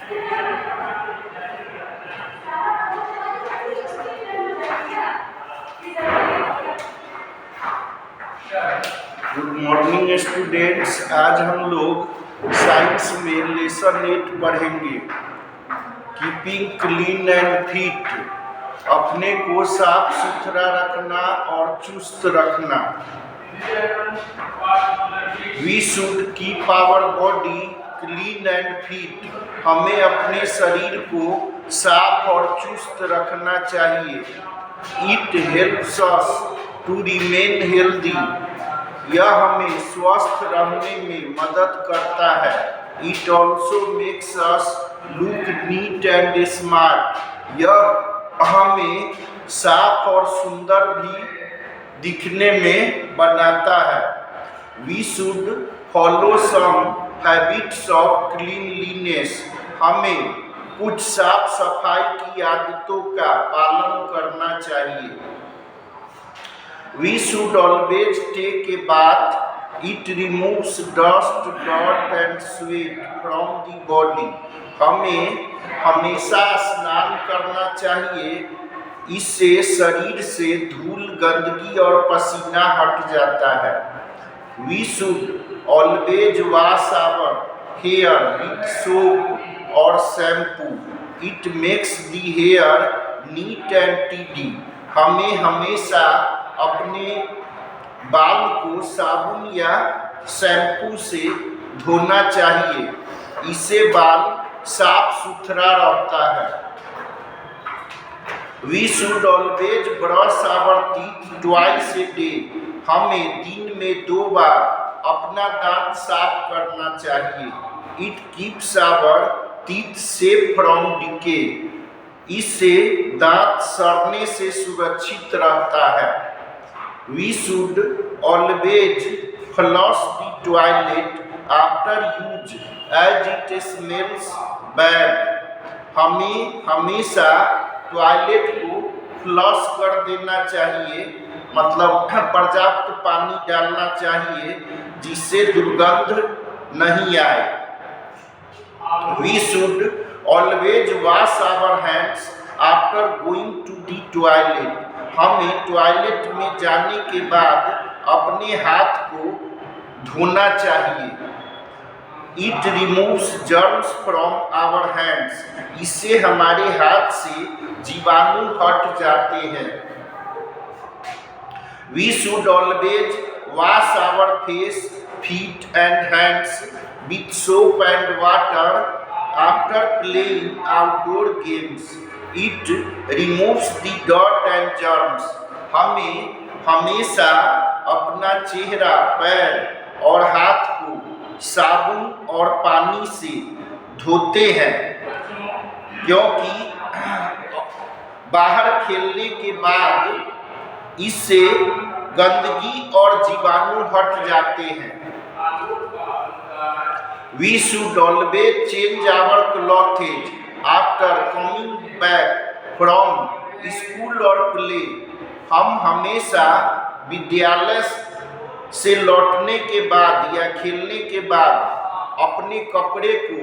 Good morning students. आज हम लोग साइंस में लेसन 8 पढ़ेंगे, कीपिंग क्लीन एंड फिट। अपने को साफ सुथरा रखना और चुस्त रखना। We should keep our body clean and fit. हमें अपने शरीर को साफ और चुस्त रखना चाहिए। It helps us to remain healthy. यह हमें स्वस्थ रहने में मदद करता है। It also makes us look neat and smart. यह हमें साफ और सुंदर भी दिखने में बनाता है। We should follow some habits of cleanliness. हमें कुछ साफ सफाई की आदतों का पालन करना चाहिए। We should always take a bath. It removes dust, dirt and sweat from the body. हमें हमेशा स्नान करना चाहिए। इससे शरीर से धूल, गंदगी और पसीना हट जाता है। We should always wash our hair with soap or shampoo. It makes the hair neat and tidy. हमें हमेशा अपने बाल को साबुन या शैम्पू से धोना चाहिए। इससे बाल साफ सुथरा रहता है। We should always brush our teeth twice a day. हमें दिन में 2 बार अपना दांत साफ करना चाहिए। It keeps our teeth safe from decay. इससे दांत सड़ने से सुरक्षित रहता है। We should always flush the toilet after use as it smells bad. हमें हमेशा टॉयलेट को फ्लश कर देना चाहिए, मतलब पर्याप्त पानी डालना चाहिए जिससे दुर्गंध नहीं आए। We should always wash our hands after going to the toilet. हमें टॉयलेट में जाने के बाद अपने हाथ को धोना चाहिए। It removes germs from our hands. इससे हमारे हाथ से जीवाणु हट जाते हैं। We should always wash our face, feet and hands with soap and water after playing outdoor games. It removes the dirt and germs. हमें हमेशा अपना चेहरा, पैर और हाथ को साबुन और पानी से धोते हैं, क्योंकि बाहर खेलने के बाद इससे गंदगी और जीवाणु हट जाते हैं। We should always change our clothes after coming back from school or play. हम हमेशा विद्यालय से लौटने के बाद या खेलने के बाद अपने कपड़े को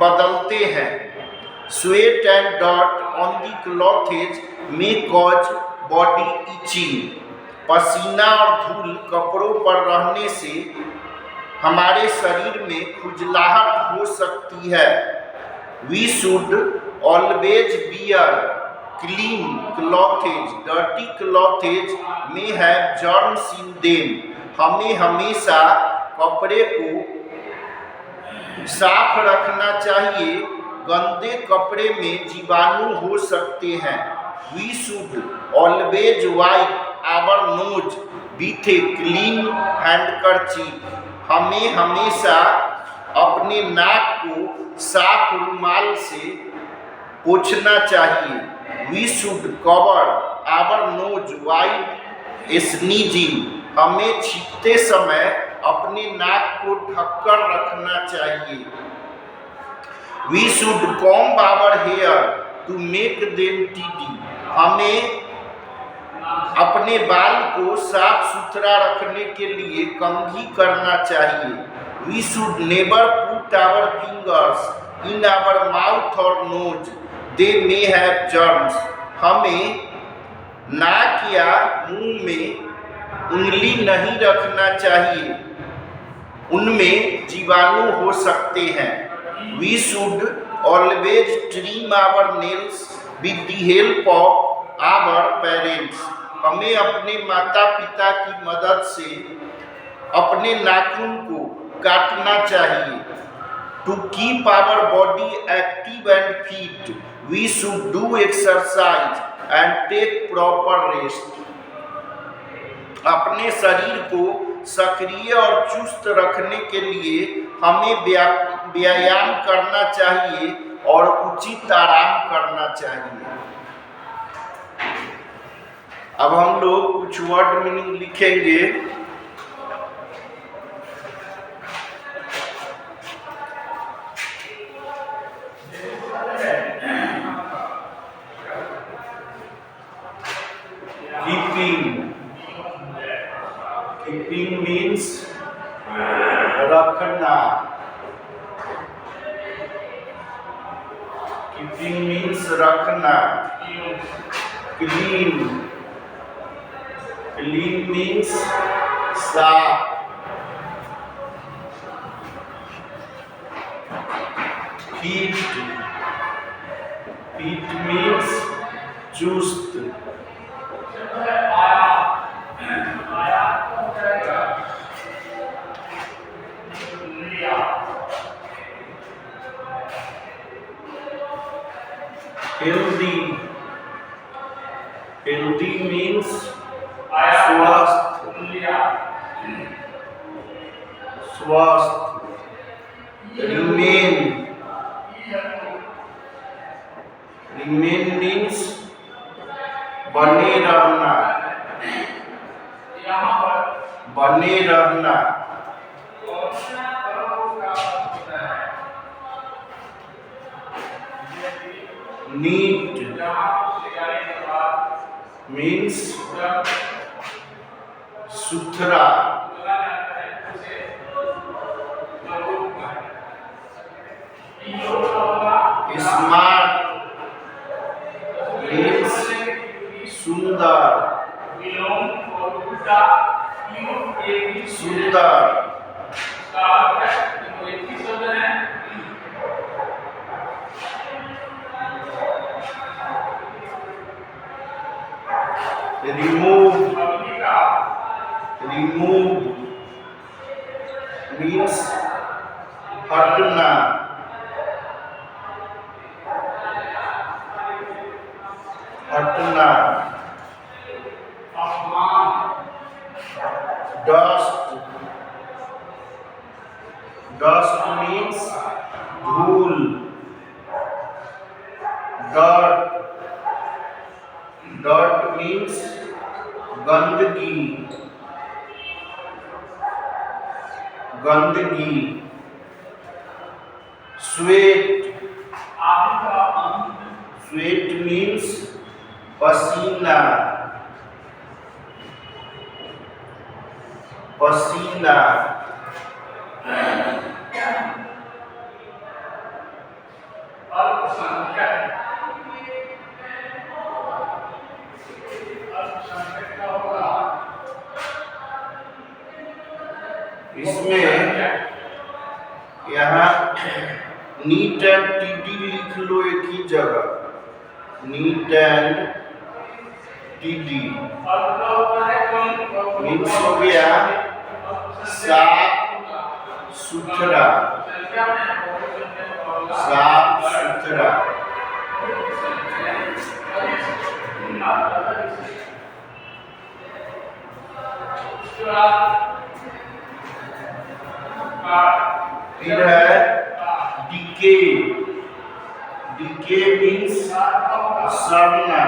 बदलते हैं। Sweat and dirt on the clothes may cause body itching. पसीना और धूल कपड़ों पर रहने से हमारे शरीर में खुजलाहट हो सकती है। We should always wear clean clothes. Dirty clothes may have germs in them. हमें हमेशा कपड़े को साफ रखना चाहिए। गंदे कपड़े में जीवाणु हो सकते हैं। We should always wipe our nose with a clean handkerchief. हमें हमेशा अपने नाक को साफ रुमाल से पोंछना चाहिए। We should cover our nose while sneezing. हमें छींकते समय अपने नाक को ढककर रखना चाहिए। We should comb our hair to make them tidy. हमें अपने बाल को साफ सुथरा रखने के लिए कंघी करना चाहिए। We should never put our fingers in our mouth or nose, they may have germs. हमें नाक या मुंह में उंगली नहीं रखना चाहिए, उनमें जीवाणु हो सकते हैं। We should always trim our nails with the help of our parents. हमें अपने माता पिता की मदद से अपने नाखून को काटना चाहिए। To keep our body active and fit, we should do exercise and take proper rest. अपने शरीर को सक्रिय और चुस्त रखने के लिए हमें व्यायाम करना चाहिए और उचित आराम करना चाहिए। अब हम लोग कुछ वर्ड मीनिंग लिखेंगे। Keeping means रखना। Keeping means रखना। Clean means साफ। Fit means चुस्त। Healthy means स्वस्थ। Remain means बने रहना। Neat means सुथरा। Smart means सुंदर। Remove means हटना। Dust means धूल। Dirt means गंदगी। Sweat means पसीना। इसमें यहाँ नीट एंड टीडी लिख लो एक ही जगह। नीट एंड टीडी मीन्स हो गया साफ सुथरा। फिर है डीके मीन्स सड़ना।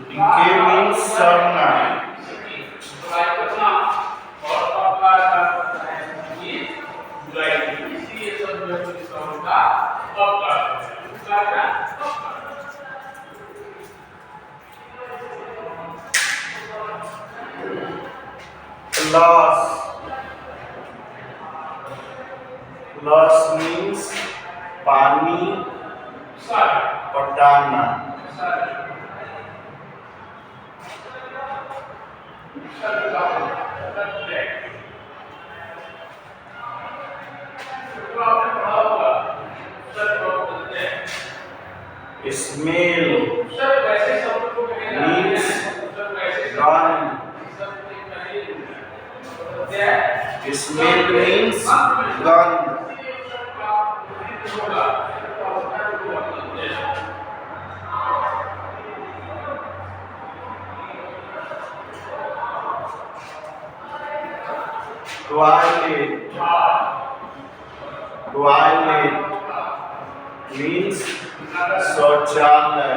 डीके मीन्स सड़ना। Loss means पानी पटाना। Smell means gone। Smell means gone। Toilet means शौचालय।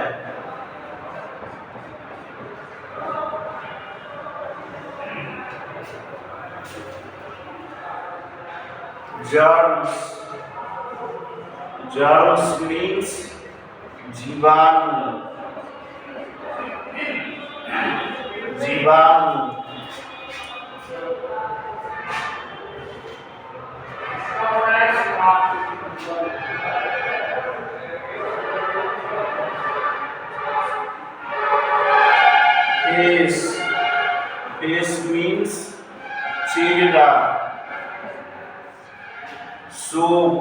Germs means जीवाणु। Face means चेहरा। Soap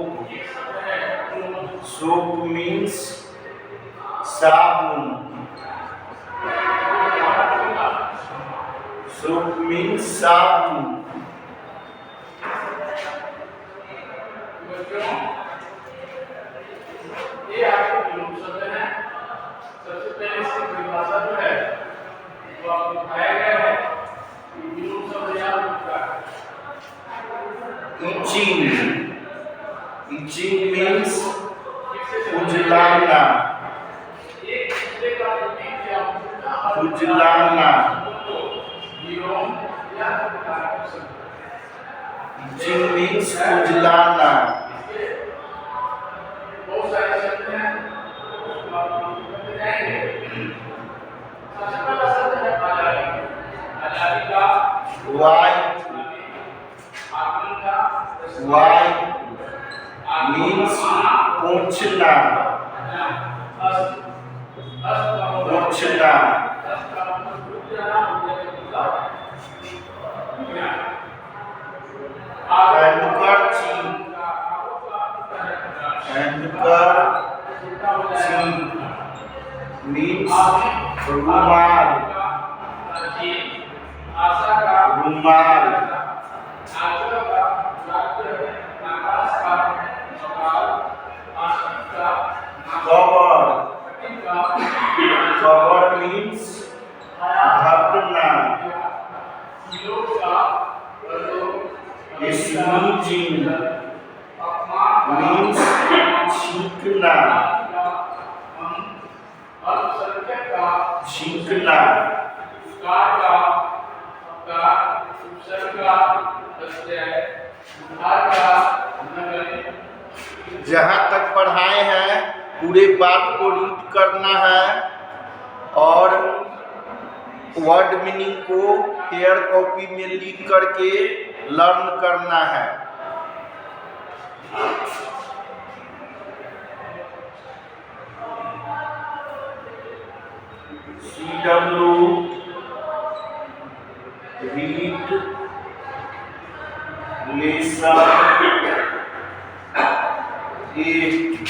means साबुन। ये आपके विलोम शब्द है। सबसे पहले इसकी परिभाषा जो है वो आपको दिखाया गया है कि विलोम शब्द याद रखा है। Itching means खुजलाना। Itching means खुजलाना। बहुत सारे शब्द हैं उसको आप लिखते जाएंगे। सबसे पहला शब्द है आजादी। आजादी का White means पूछना। Handkerchief means रुमाल। Cover means ढकना। Sneezing means छींकना। जहाँ तक पढ़ाए हैं पूरे बात को रीड करना है और वर्ड मीनिंग को हेयर कॉपी में लिख करके लर्न करना है। CW read lesson 8।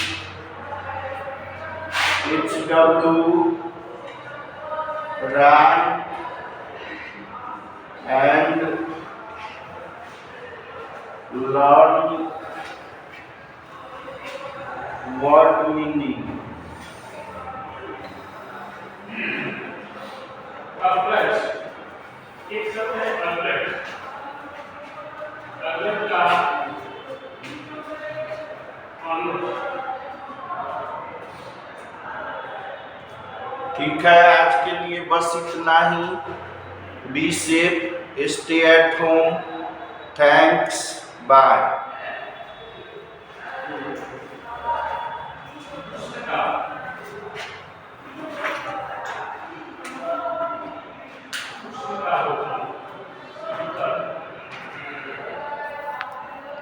HW write and learn word meaning। एक शब्द है अल्बर्ट। अल्बर्ट का ठीक है, आज के लिए बस इतना ही। Be safe, stay at home. Thanks, bye.